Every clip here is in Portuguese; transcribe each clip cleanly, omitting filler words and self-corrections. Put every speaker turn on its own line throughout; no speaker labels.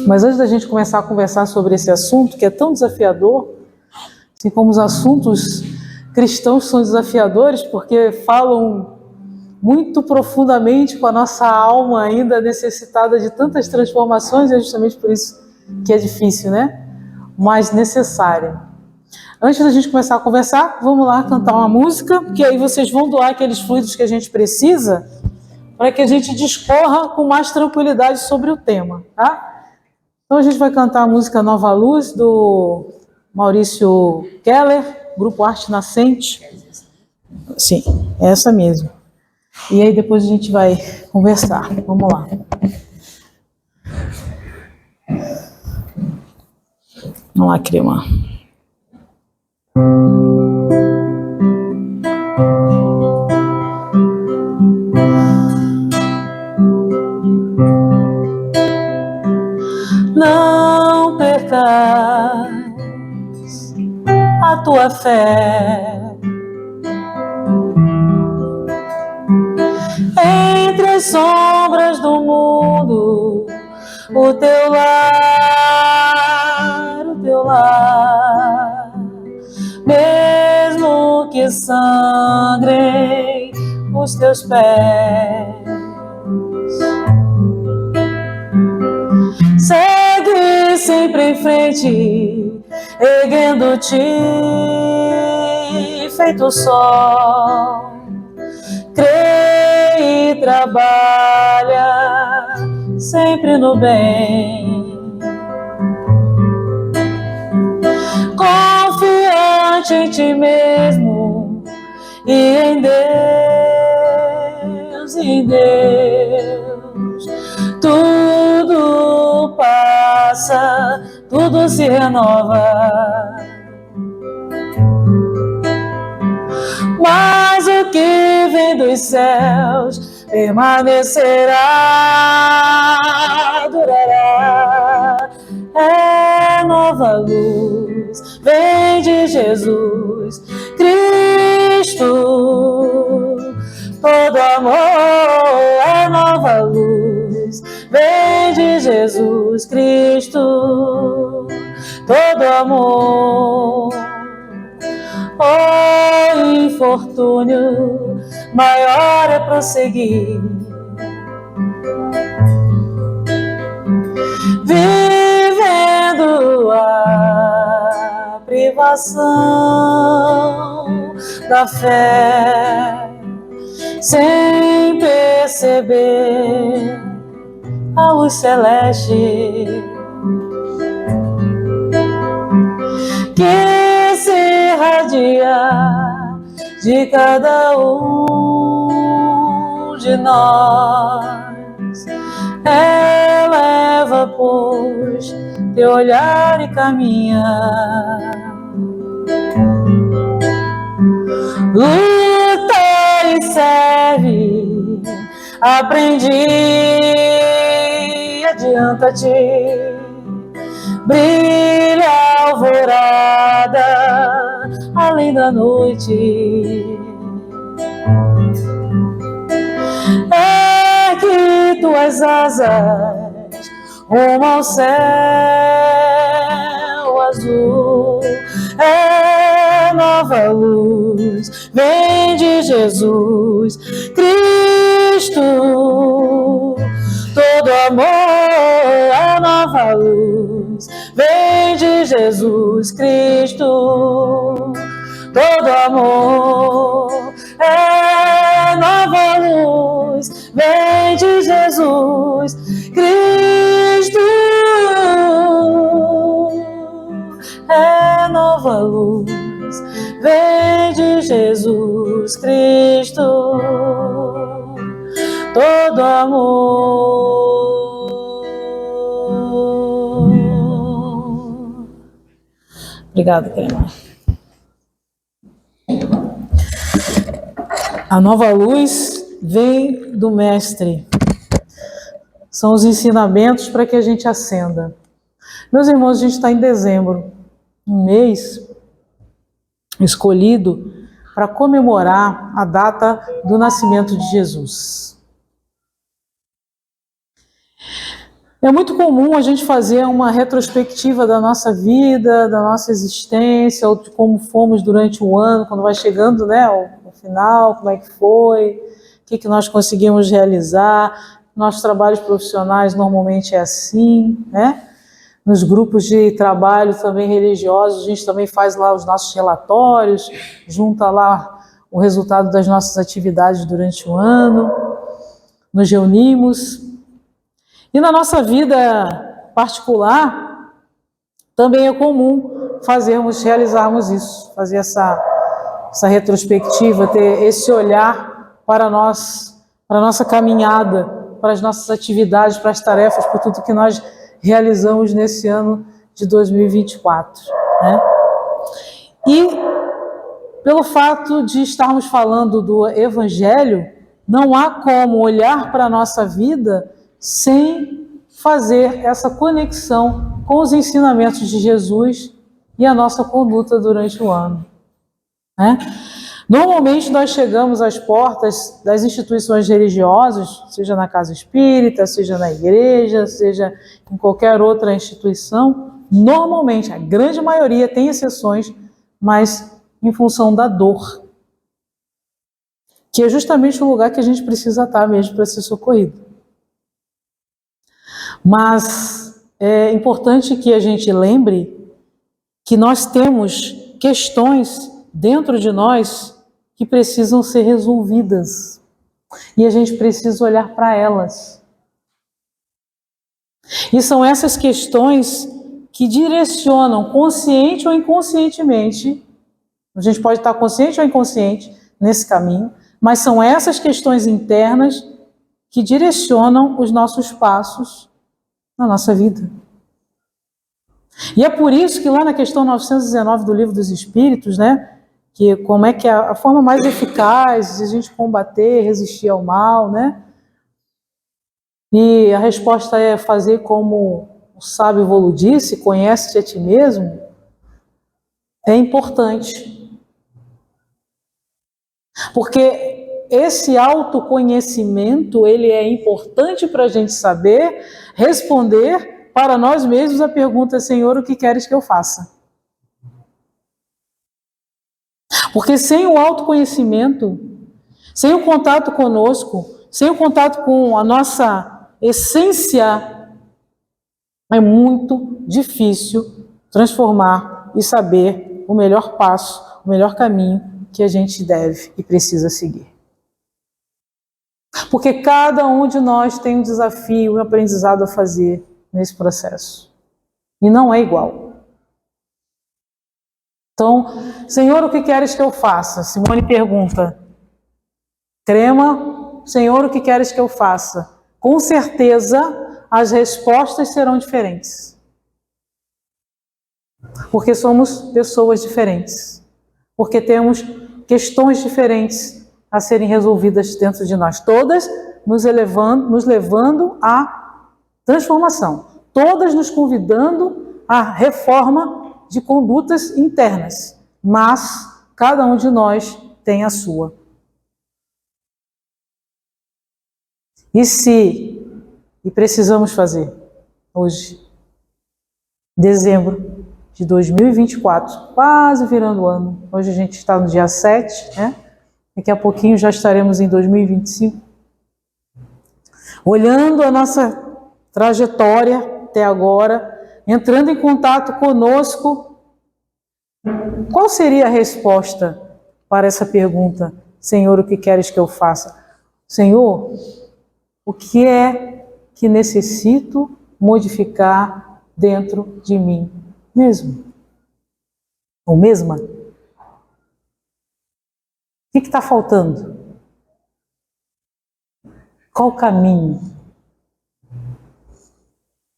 Mas antes da gente começar a conversar sobre esse assunto, que é tão desafiador, assim como os assuntos cristãos são desafiadores, porque falam muito profundamente com a nossa alma ainda necessitada de tantas transformações, e é justamente por isso que é difícil, né? Mas necessário. Antes da gente começar a conversar, vamos lá cantar uma música, que aí vocês vão doar aqueles fluidos que a gente precisa para que a gente discorra com mais tranquilidade sobre o tema, tá? Então a gente vai cantar a música Nova Luz, do Maurício Keller, Grupo Arte Nascente. Sim, é essa mesmo. E aí depois a gente vai conversar. Vamos lá. Vamos lá, crema. Não percas a tua fé entre as sombras do mundo, o teu lar, mesmo que sangrem os teus pés. Segue sempre em frente, erguendo-te, feito o sol. Crê e trabalha sempre no bem. Confiante em ti mesmo e em Deus, tudo passa, tudo se renova. Mas o que vem dos céus permanecerá, durará. É nova luz, vem de Jesus Cristo. Todo amor é nova luz, vem de Jesus Cristo. Todo amor, o infortúnio maior é prosseguir, vivendo a privação da fé, sem perceber a luz celeste que se irradia de cada um de nós. Eleva, pois, teu olhar e caminha. Luta e serve, aprendi, adianta-te. Brilha a alvorada além da noite. Ergue tuas asas rumo ao céu azul. É nova luz, vem de Jesus Cristo. Todo amor é nova luz, vem de Jesus Cristo. Todo amor é nova luz, vem de Jesus Cristo. É nova luz, vem de Jesus Cristo. Todo amor. Obrigada, Crema. A nova luz vem do Mestre. São os ensinamentos para que a gente acenda. Meus irmãos, a gente está em dezembro, um mês escolhido para comemorar a data do nascimento de Jesus. É muito comum a gente fazer uma retrospectiva da nossa vida, da nossa existência, ou de como fomos durante o ano, quando vai chegando, né, ao final, como é que foi, o que nós conseguimos realizar. Nossos trabalhos profissionais normalmente é assim, né? Nos grupos de trabalho também religiosos, a gente também faz lá os nossos relatórios, junta lá o resultado das nossas atividades durante o ano, nos reunimos. E na nossa vida particular, também é comum realizarmos isso, fazer essa retrospectiva, ter esse olhar para nós, para a nossa caminhada, para as nossas atividades, para as tarefas, por tudo que nós realizamos nesse ano de 2024, né? E pelo fato de estarmos falando do Evangelho, não há como olhar para a nossa vida sem fazer essa conexão com os ensinamentos de Jesus e a nossa conduta durante o ano, né? Normalmente nós chegamos às portas das instituições religiosas, seja na casa espírita, seja na igreja, seja em qualquer outra instituição, normalmente, a grande maioria tem exceções, mas em função da dor, que é justamente o lugar que a gente precisa estar mesmo para ser socorrido. Mas é importante que a gente lembre que nós temos questões dentro de nós que precisam ser resolvidas. E a gente precisa olhar para elas. E são essas questões que direcionam, consciente ou inconscientemente, a gente pode estar consciente ou inconsciente nesse caminho, mas são essas questões internas que direcionam os nossos passos na nossa vida. E é por isso que lá na questão 919 do Livro dos Espíritos, né, que como é que é a forma mais eficaz de a gente combater, resistir ao mal, né? E a resposta é fazer como o sábio Evoluo disse, conhece-te a ti mesmo, é importante. Porque esse autoconhecimento, ele é importante para a gente saber responder para nós mesmos a pergunta: Senhor, o que queres que eu faça? Porque sem o autoconhecimento, sem o contato conosco, sem o contato com a nossa essência, é muito difícil transformar e saber o melhor passo, o melhor caminho que a gente deve e precisa seguir. Porque cada um de nós tem um desafio, um aprendizado a fazer nesse processo. E não é igual. Então, Senhor, o que queres que eu faça? Simone pergunta. Crema, Senhor, o que queres que eu faça? Com certeza, as respostas serão diferentes. Porque somos pessoas diferentes. Porque temos questões diferentes a serem resolvidas dentro de nós. Todas nos levando à transformação. Todas nos convidando à reforma de condutas internas, mas cada um de nós tem a sua. E precisamos fazer hoje, dezembro de 2024, quase virando o ano. Hoje a gente está no dia 7, né? Daqui a pouquinho já estaremos em 2025. Olhando a nossa trajetória até agora, entrando em contato conosco, qual seria a resposta para essa pergunta? Senhor, o que queres que eu faça? Senhor, o que é que necessito modificar dentro de mim mesmo? Ou mesma? O que está faltando? Qual o caminho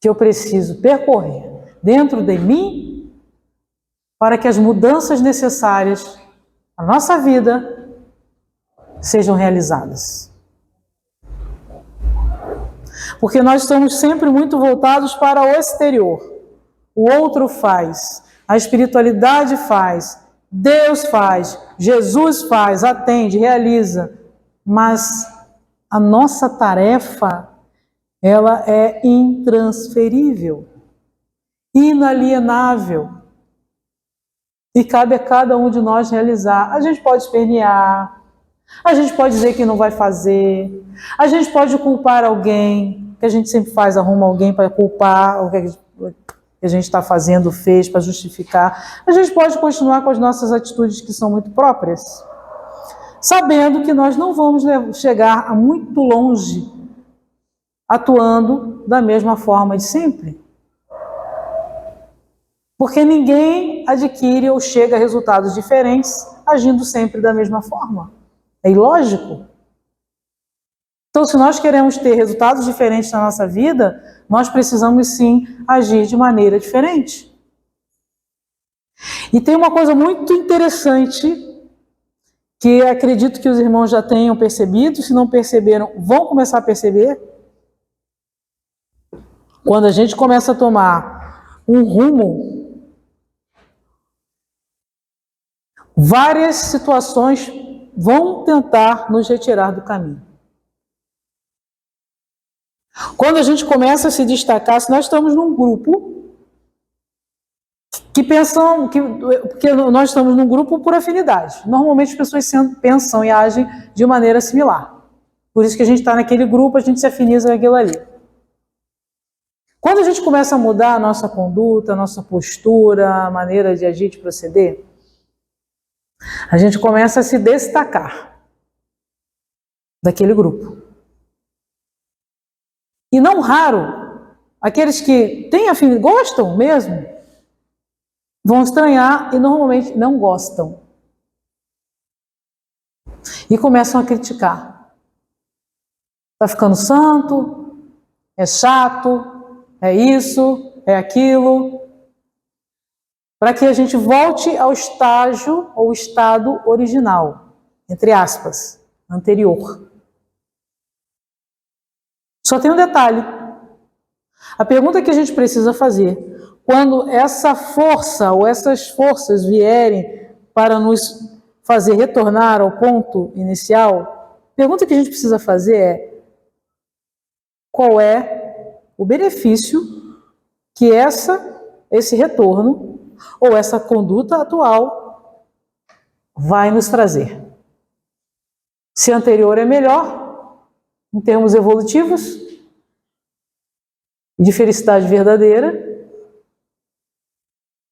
que eu preciso percorrer dentro de mim para que as mudanças necessárias na nossa vida sejam realizadas? Porque nós estamos sempre muito voltados para o exterior. O outro faz, a espiritualidade faz, Deus faz, Jesus faz, atende, realiza. Mas a nossa tarefa ela é intransferível, inalienável. E cabe a cada um de nós realizar. A gente pode espernear, a gente pode dizer que não vai fazer, a gente pode culpar alguém, que a gente sempre faz, arruma alguém para culpar o que a gente está fazendo, fez, para justificar. A gente pode continuar com as nossas atitudes que são muito próprias, sabendo que nós não vamos chegar a muito longe atuando da mesma forma de sempre. Porque ninguém adquire ou chega a resultados diferentes agindo sempre da mesma forma. É ilógico. Então, se nós queremos ter resultados diferentes na nossa vida, nós precisamos sim agir de maneira diferente. E tem uma coisa muito interessante que acredito que os irmãos já tenham percebido, se não perceberam, vão começar a perceber. Quando a gente começa a tomar um rumo, várias situações vão tentar nos retirar do caminho. Quando a gente começa a se destacar, se nós estamos num grupo que pensam, porque nós estamos num grupo por afinidade. Normalmente as pessoas pensam e agem de maneira similar. Por isso que a gente está naquele grupo, a gente se afiniza com aquilo ali. Quando a gente começa a mudar a nossa conduta, a nossa postura, a maneira de agir, de proceder, a gente começa a se destacar daquele grupo. E não raro, aqueles que têm afinidade, gostam mesmo, vão estranhar e normalmente não gostam. E começam a criticar. Está ficando santo, é chato, é isso, é aquilo. Para que a gente volte ao estágio ou estado original, entre aspas, anterior. Só tem um detalhe. A pergunta que a gente precisa fazer, quando essa força ou essas forças vierem para nos fazer retornar ao ponto inicial, a pergunta que a gente precisa fazer é: qual é o benefício que esse retorno ou essa conduta atual vai nos trazer? Se a anterior é melhor, em termos evolutivos, de felicidade verdadeira,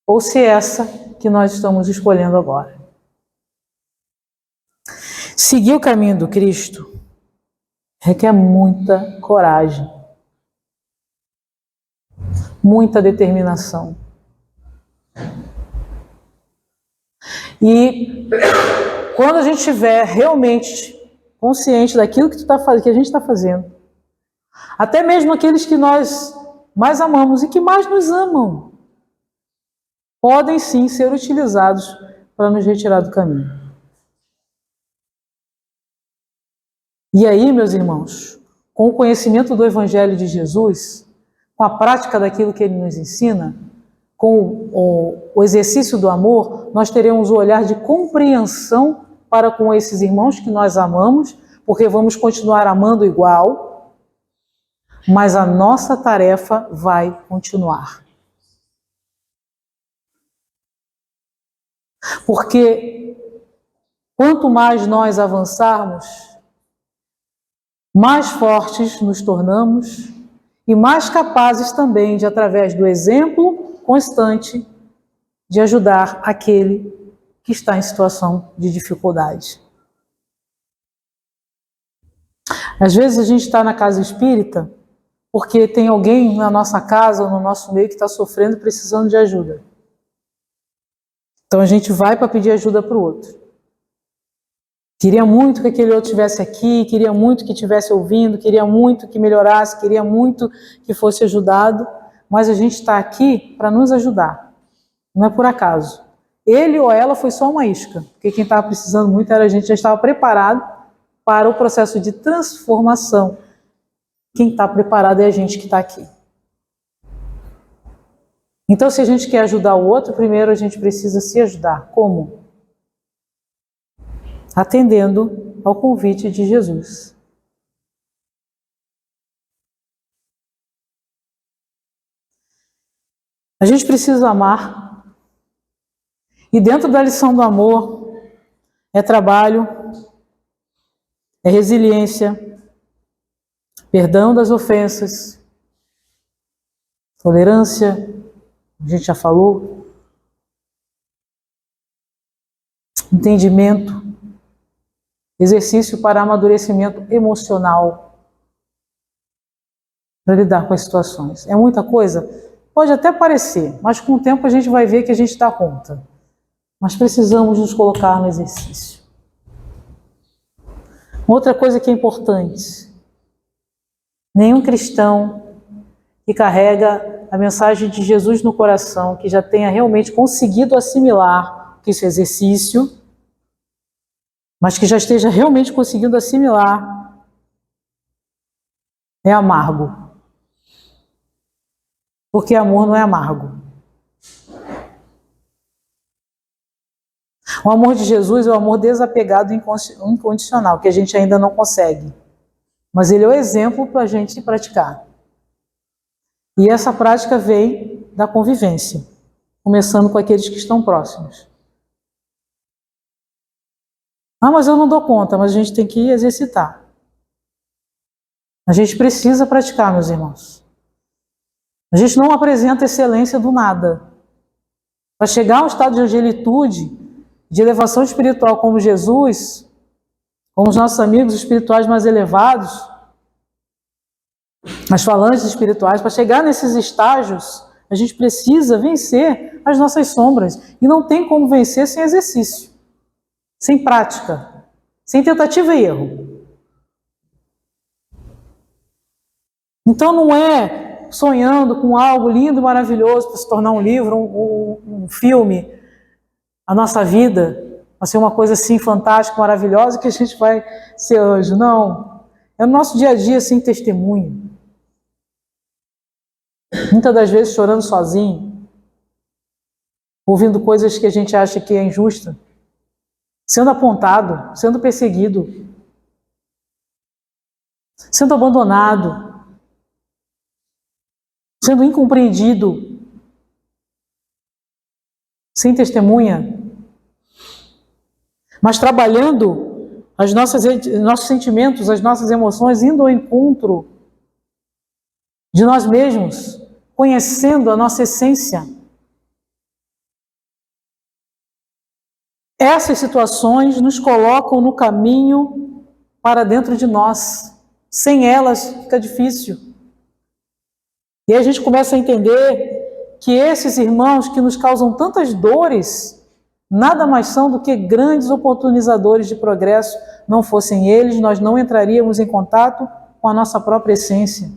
ou se é essa que nós estamos escolhendo agora. Seguir o caminho do Cristo requer muita coragem, muita determinação. E quando a gente estiver realmente consciente daquilo que a gente está fazendo, até mesmo aqueles que nós mais amamos e que mais nos amam, podem sim ser utilizados para nos retirar do caminho. E aí, meus irmãos, com o conhecimento do Evangelho de Jesus, com a prática daquilo que ele nos ensina, com o exercício do amor, nós teremos o olhar de compreensão para com esses irmãos que nós amamos, porque vamos continuar amando igual, mas a nossa tarefa vai continuar. Porque quanto mais nós avançarmos, mais fortes nos tornamos e mais capazes também de, através do exemplo constante, de ajudar aquele que está em situação de dificuldade. Às vezes a gente está na casa espírita porque tem alguém na nossa casa ou no nosso meio que está sofrendo e precisando de ajuda. Então a gente vai para pedir ajuda para o outro. Queria muito que aquele outro estivesse aqui, queria muito que estivesse ouvindo, queria muito que melhorasse, queria muito que fosse ajudado, mas a gente está aqui para nos ajudar. Não é por acaso. Ele ou ela foi só uma isca, porque quem estava precisando muito era a gente, já estava preparado para o processo de transformação. Quem está preparado é a gente que está aqui. Então, se a gente quer ajudar o outro, primeiro a gente precisa se ajudar. Como? Atendendo ao convite de Jesus. A gente precisa amar. E dentro da lição do amor é trabalho, é resiliência, perdão das ofensas, tolerância, a gente já falou, entendimento, exercício para amadurecimento emocional, para lidar com as situações. É muita coisa? Pode até parecer, mas com o tempo a gente vai ver que a gente dá conta. Mas precisamos nos colocar no exercício. Outra coisa que é importante: nenhum cristão que carrega a mensagem de Jesus no coração, que já tenha realmente conseguido assimilar que isso é exercício, mas que já esteja realmente conseguindo assimilar, é amargo. Porque amor não é amargo. O amor de Jesus é o amor desapegado e incondicional, que a gente ainda não consegue. Mas ele é o exemplo para a gente praticar. E essa prática vem da convivência, começando com aqueles que estão próximos. Ah, mas eu não dou conta, mas a gente tem que exercitar. A gente precisa praticar, meus irmãos. A gente não apresenta excelência do nada. Para chegar a um estado de angelitude, de elevação espiritual como Jesus, como os nossos amigos espirituais mais elevados, as falanges espirituais, para chegar nesses estágios, a gente precisa vencer as nossas sombras. E não tem como vencer sem exercício, sem prática, sem tentativa e erro. Então não é sonhando com algo lindo e maravilhoso para se tornar um livro, um filme, a nossa vida vai ser uma coisa assim fantástica, maravilhosa, que a gente vai ser anjo. Não, é o nosso dia a dia sem testemunho. Muitas das vezes chorando sozinho, ouvindo coisas que a gente acha que é injusta, sendo apontado, sendo perseguido, sendo abandonado, sendo incompreendido, sem testemunha, mas trabalhando nossos sentimentos, as nossas emoções, indo ao encontro de nós mesmos, conhecendo a nossa essência. Essas situações nos colocam no caminho para dentro de nós. Sem elas fica difícil. E aí a gente começa a entender que esses irmãos que nos causam tantas dores, nada mais são do que grandes oportunizadores de progresso. Não fossem eles, nós não entraríamos em contato com a nossa própria essência.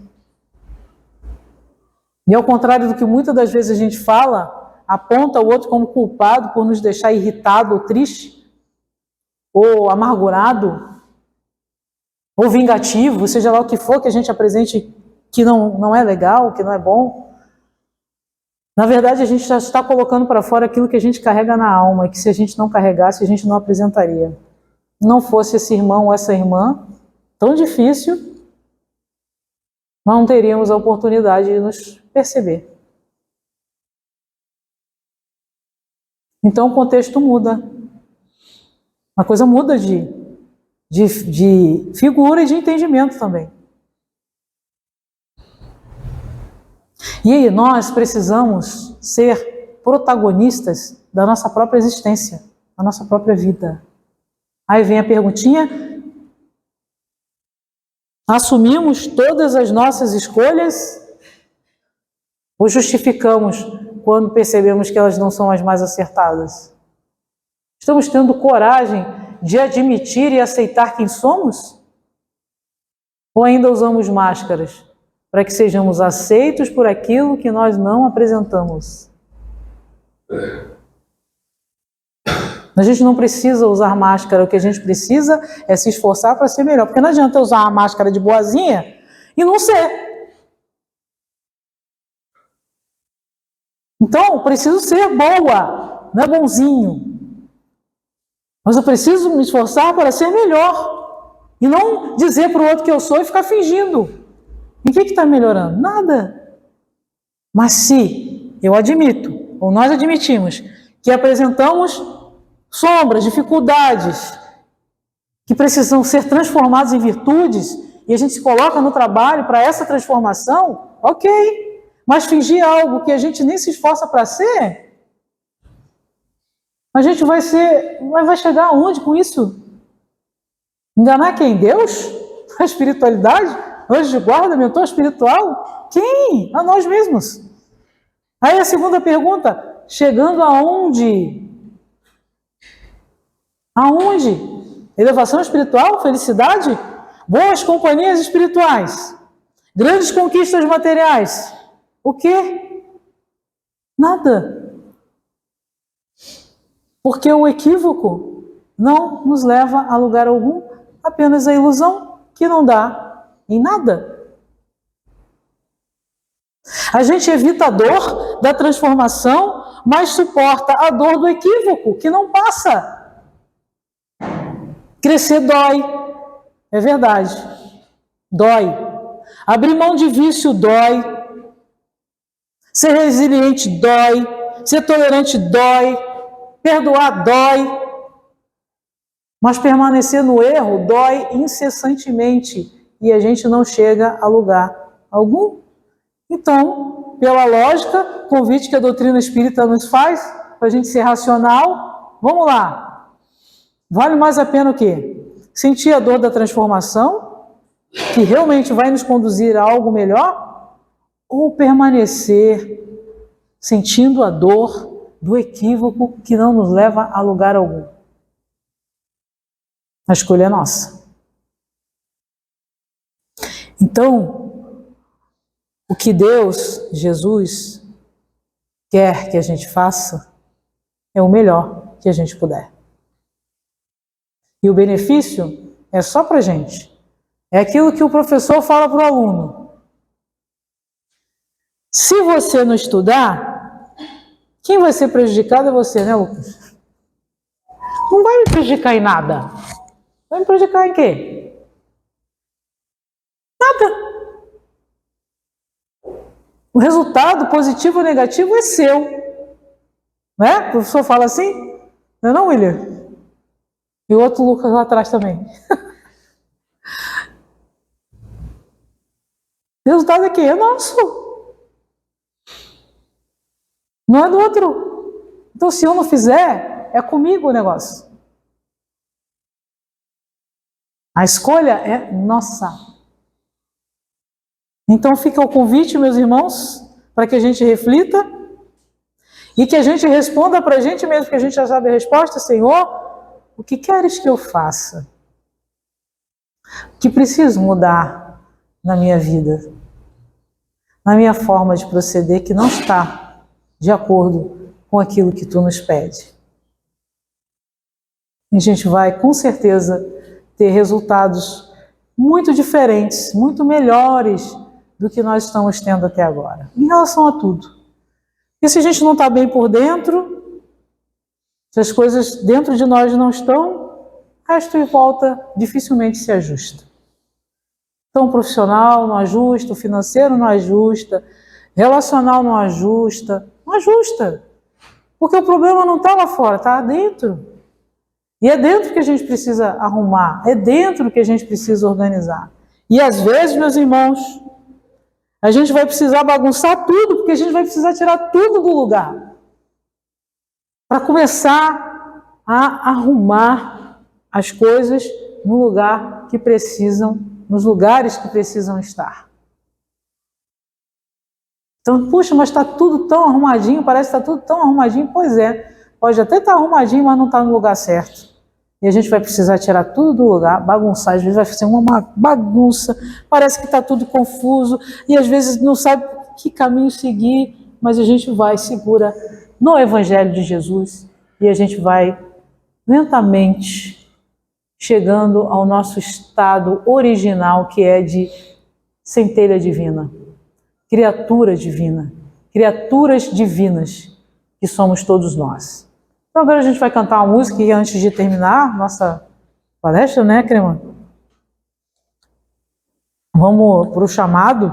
E ao contrário do que muitas das vezes a gente fala, aponta o outro como culpado por nos deixar irritado ou triste, ou amargurado, ou vingativo, seja lá o que for que a gente apresente que não é legal, que não é bom. Na verdade, a gente já está colocando para fora aquilo que a gente carrega na alma, e que se a gente não carregasse, a gente não apresentaria. Não fosse esse irmão ou essa irmã tão difícil, nós não teríamos a oportunidade de nos perceber. Então o contexto muda. A coisa muda de figura e de entendimento também. E aí nós precisamos ser protagonistas da nossa própria existência, da nossa própria vida. Aí vem a perguntinha: assumimos todas as nossas escolhas ou justificamos quando percebemos que elas não são as mais acertadas? Estamos tendo coragem de admitir e aceitar quem somos? Ou ainda usamos máscaras para que sejamos aceitos por aquilo que nós não apresentamos? A gente não precisa usar máscara, o que a gente precisa é se esforçar para ser melhor, porque não adianta eu usar uma máscara de boazinha e não ser. Então, eu preciso ser boa, não é bonzinho. Mas eu preciso me esforçar para ser melhor. E não dizer para o outro que eu sou e ficar fingindo. E o que está melhorando? Nada. Mas se eu admito, ou nós admitimos, que apresentamos sombras, dificuldades, que precisam ser transformadas em virtudes, e a gente se coloca no trabalho para essa transformação, ok. Mas fingir algo que a gente nem se esforça para ser, a gente vai chegar aonde com isso? Enganar quem? Deus? A espiritualidade? Anjo de guarda, mentor espiritual? Quem? A nós mesmos. Aí a segunda pergunta, chegando aonde? Aonde? Elevação espiritual? Felicidade? Boas companhias espirituais? Grandes conquistas materiais? O quê? Nada. Porque o equívoco não nos leva a lugar algum, apenas a ilusão que não dá em nada. A gente evita a dor da transformação, mas suporta a dor do equívoco, que não passa. Crescer dói, é verdade, dói. Abrir mão de vício dói. Ser resiliente dói. Ser tolerante dói. Perdoar dói. Mas permanecer no erro dói incessantemente e a gente não chega a lugar algum. Então, pela lógica, convite que a doutrina espírita nos faz, para a gente ser racional, vamos lá. Vale mais a pena o quê? Sentir a dor da transformação, que realmente vai nos conduzir a algo melhor, ou permanecer sentindo a dor do equívoco que não nos leva a lugar algum? A escolha é nossa. Então, o que Deus, Jesus, quer que a gente faça é o melhor que a gente puder. E o benefício é só para a gente. É aquilo que o professor fala para o aluno. Se você não estudar, quem vai ser prejudicado é você, né, Lucas? Não vai me prejudicar em nada. Vai me prejudicar em quê? Nada. O resultado, positivo ou negativo, é seu. Né? O professor fala assim? Não é não, William? E o outro Lucas lá atrás também. O resultado é quê? É nosso. Não é do outro. Então, se eu não fizer, é comigo o negócio. A escolha é nossa. Então fica o convite, meus irmãos, para que a gente reflita e que a gente responda para a gente mesmo, que a gente já sabe a resposta. Senhor, o que queres que eu faça? O que preciso mudar na minha vida? Na minha forma de proceder, que não está de acordo com aquilo que tu nos pede. E a gente vai, com certeza, ter resultados muito diferentes, muito melhores do que nós estamos tendo até agora, em relação a tudo. E se a gente não está bem por dentro, se as coisas dentro de nós não estão, resto e volta dificilmente se ajusta. Então, o profissional não ajusta, o financeiro não ajusta, relacional não ajusta, não ajusta. Porque o problema não está lá fora, está dentro. E é dentro que a gente precisa arrumar, é dentro que a gente precisa organizar. E às vezes, meus irmãos, a gente vai precisar bagunçar tudo, porque a gente vai precisar tirar tudo do lugar. Para começar a arrumar as coisas no lugar que precisam, nos lugares que precisam estar. Então, puxa, mas está tudo tão arrumadinho, parece que está tudo tão arrumadinho. Pois é, pode até estar arrumadinho, mas não está no lugar certo. E a gente vai precisar tirar tudo do lugar, bagunçar, às vezes vai ser uma bagunça, parece que está tudo confuso, e às vezes não sabe que caminho seguir, mas a gente vai, segura no Evangelho de Jesus, e a gente vai lentamente chegando ao nosso estado original, que é de centelha divina, criatura divina, criaturas divinas, que somos todos nós. Então agora a gente vai cantar uma música e antes de terminar nossa palestra, né, Crema? Vamos para o chamado.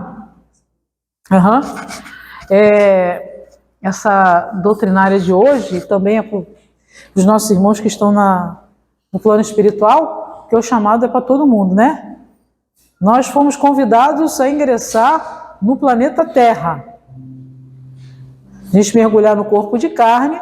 essa doutrinária de hoje, também é para os nossos irmãos que estão no plano espiritual, que o chamado é para todo mundo, né? Nós fomos convidados a ingressar no planeta Terra. A gente mergulhar no corpo de carne,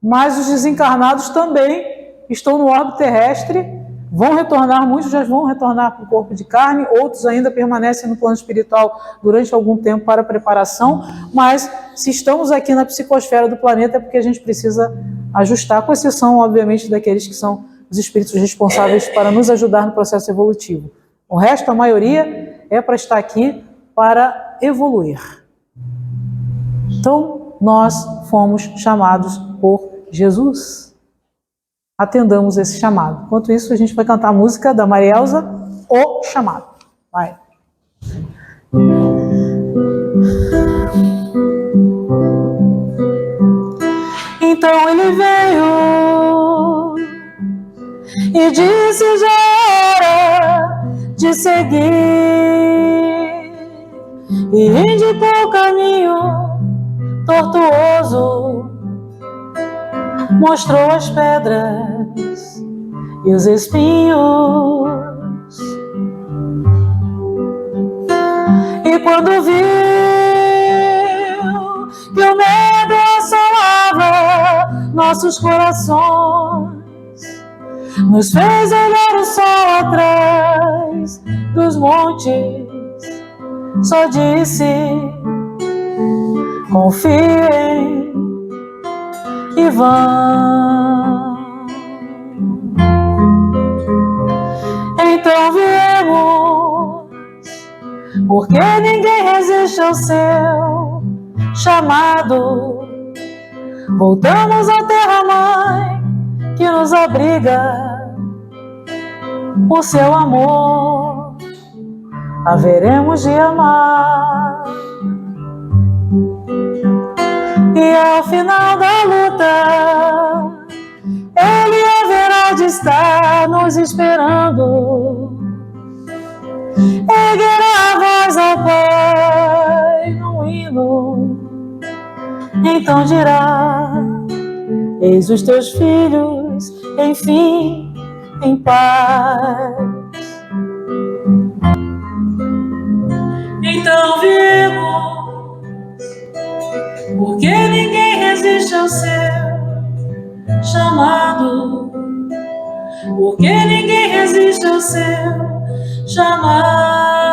mas os desencarnados também estão no orbe terrestre, vão retornar, muitos já vão retornar para o corpo de carne, outros ainda permanecem no plano espiritual durante algum tempo para preparação, mas se estamos aqui na psicosfera do planeta é porque a gente precisa ajustar, com exceção, obviamente, daqueles que são os espíritos responsáveis para nos ajudar no processo evolutivo. O resto, a maioria, é para estar aqui para evoluir. Então, nós fomos chamados por Jesus. Atendamos esse chamado. Enquanto isso, a gente vai cantar a música da Maria Elza, O Chamado. Vai. Então ele veio e disse: já era de seguir, e indicou o caminho tortuoso, mostrou as pedras e os espinhos. E quando viu que o medo assolava nossos corações, nos fez olhar o sol atrás dos montes, só disse: confiem e vão. Então viemos, porque ninguém resiste ao seu chamado. Voltamos à terra-mãe que nos abriga. Por seu amor haveremos de amar. E ao final da luta, Ele haverá de estar nos esperando. Erguerá a voz ao Pai no hino, então dirá: eis os teus filhos, enfim, em paz. Então viemos, porque ninguém resiste ao seu chamado, porque ninguém resiste ao seu chamado.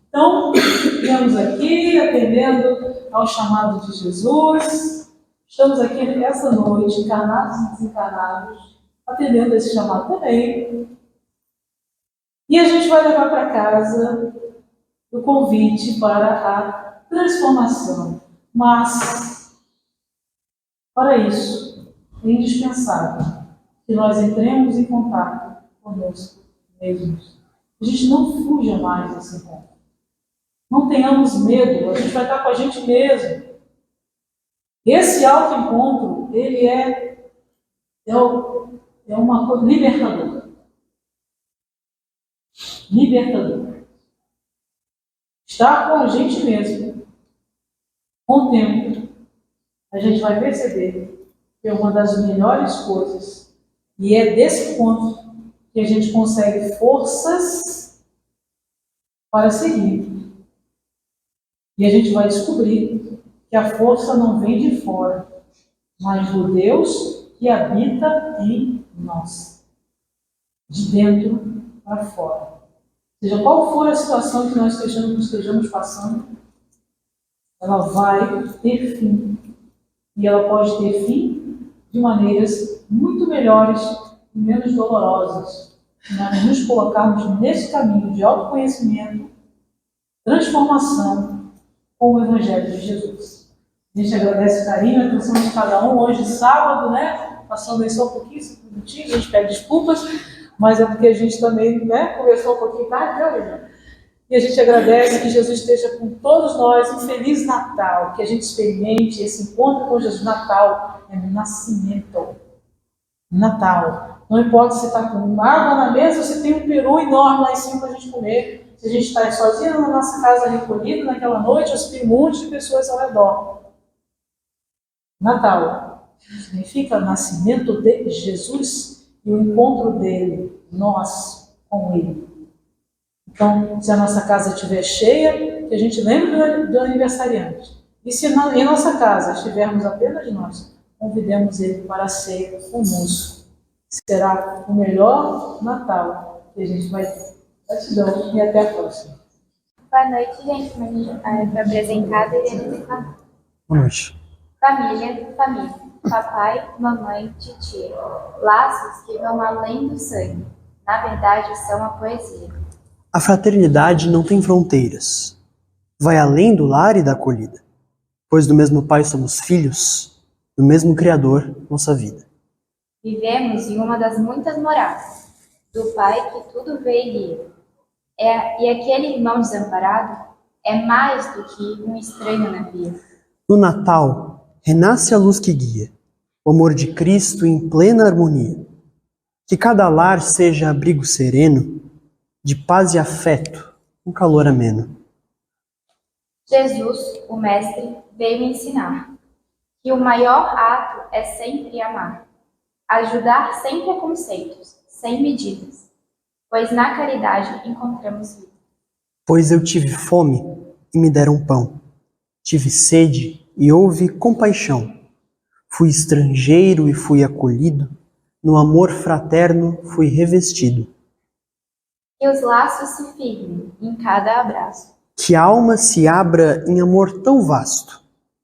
Então, estamos aqui atendendo ao chamado de Jesus. Estamos aqui essa noite, encarnados e desencarnados, atendendo a esse chamado também. E a gente vai levar para casa o convite para a transformação. Mas, para isso, é indispensável que nós entremos em contato conosco mesmos. A gente não fuja mais desse encontro. Não tenhamos medo, a gente vai estar com a gente mesmo. Esse autoencontro, ele é uma coisa libertadora. Libertador. Estar com a gente mesmo, com o tempo, a gente vai perceber que é uma das melhores coisas, e é desse ponto que a gente consegue forças para seguir. E a gente vai descobrir que a força não vem de fora, mas do Deus que habita em nós, de dentro para fora. Seja qual for a situação que nós estejamos passando, ela vai ter fim. E ela pode ter fim de maneiras muito melhores e menos dolorosas. Nós nos colocarmos nesse caminho de autoconhecimento, transformação com o Evangelho de Jesus. A gente agradece o carinho, a atenção de cada um. Hoje, sábado, né? Passando aí só um pouquinho, 5 minutinhos, a gente pede desculpas, mas é porque a gente também, né, conversou um pouquinho tarde, né, Olívia? E a gente agradece que Jesus esteja com todos nós. Um Feliz Natal, que a gente experimente esse encontro com Jesus. Natal é um nascimento. Natal. Não importa se está com água na mesa ou se tem um peru enorme lá em cima para a gente comer. Se a gente está sozinho na nossa casa recolhido naquela noite, ou se tem um monte de pessoas ao redor. Natal significa o nascimento de Jesus e o encontro dele, nós com ele. Então, se a nossa casa estiver cheia, que a gente lembre do aniversariante. E se em nossa casa estivermos apenas nós, convidemos ele para a ceia conosco. Será o melhor Natal que a gente vai ter. Gratidão e até a próxima.
Boa noite, gente. Foi apresentada e Boa
noite.
Família. Papai, mamãe, titia. Laços que vão além do sangue. Na verdade, são a poesia.
A fraternidade não tem fronteiras. Vai além do lar e da acolhida. Pois do mesmo Pai somos filhos, do mesmo Criador, nossa vida.
Vivemos em uma das muitas moradas, do Pai que tudo vê e guia. E aquele irmão desamparado é mais do que um estranho na via.
No Natal, renasce a luz que guia, o amor de Cristo em plena harmonia. Que cada lar seja abrigo sereno, de paz e afeto, um calor ameno.
Jesus, o Mestre, veio ensinar que o maior ato é sempre amar, ajudar sem preconceitos, sem medidas, pois na caridade encontramos vida.
Pois eu tive fome e me deram pão, tive sede e houve compaixão, fui estrangeiro e fui acolhido, no amor fraterno fui revestido.
Que os laços se firmem em cada abraço.
Que a alma se abra em amor tão vasto.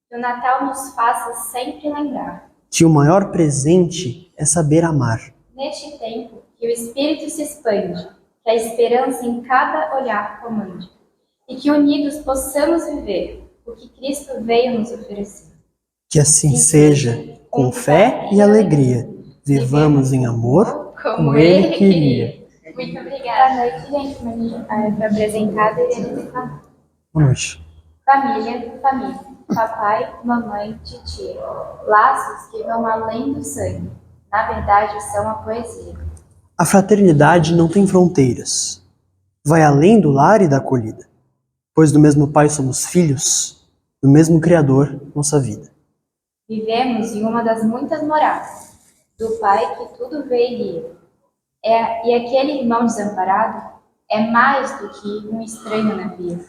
Que o Natal nos faça sempre lembrar.
Que o maior presente é saber amar.
Neste tempo, que o Espírito se expande, que a esperança em cada olhar comande. E que unidos possamos viver o que Cristo veio nos oferecer.
Que assim seja, com fé e alegria, vivamos em amor como Ele queria.
Muito obrigada. Boa noite, gente. Foi apresentada e
Boa noite.
Família. Papai, mamãe, titia. Laços que vão além do sangue. Na verdade, são a poesia.
A fraternidade não tem fronteiras. Vai além do lar e da acolhida. Pois do mesmo Pai somos filhos, do mesmo Criador, nossa vida.
Vivemos em uma das muitas moradas, do Pai que tudo vê e guia. E aquele irmão desamparado é mais do que um estranho na via.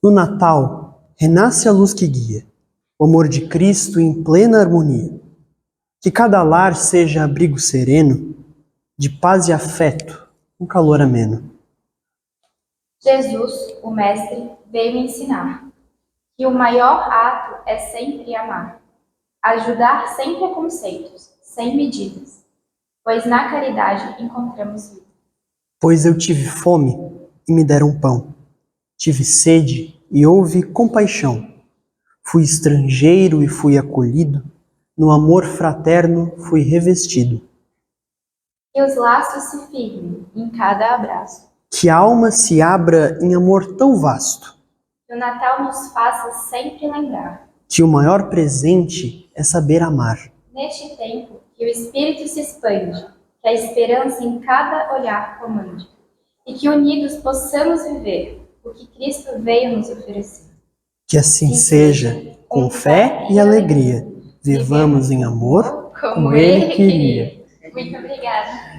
No Natal, renasce a luz que guia, o amor de Cristo em plena harmonia. Que cada lar seja abrigo sereno, de paz e afeto, um calor ameno.
Jesus, o Mestre, veio ensinar que o maior ato é sempre amar, ajudar sem preconceitos, sem medidas, pois na caridade encontramos vida.
Pois eu tive fome e me deram pão, tive sede e houve compaixão, fui estrangeiro e fui acolhido, no amor fraterno fui revestido.
Que os laços se firmem em cada abraço.
Que a alma se abra em amor tão vasto.
Que o Natal nos faça sempre lembrar.
Que o maior presente é saber amar.
Neste tempo, que o Espírito se expande, que a esperança em cada olhar comande. E que unidos possamos viver o que Cristo veio nos oferecer.
Que assim seja, com fé e alegria, vivamos em amor como Ele queria.
Muito obrigada.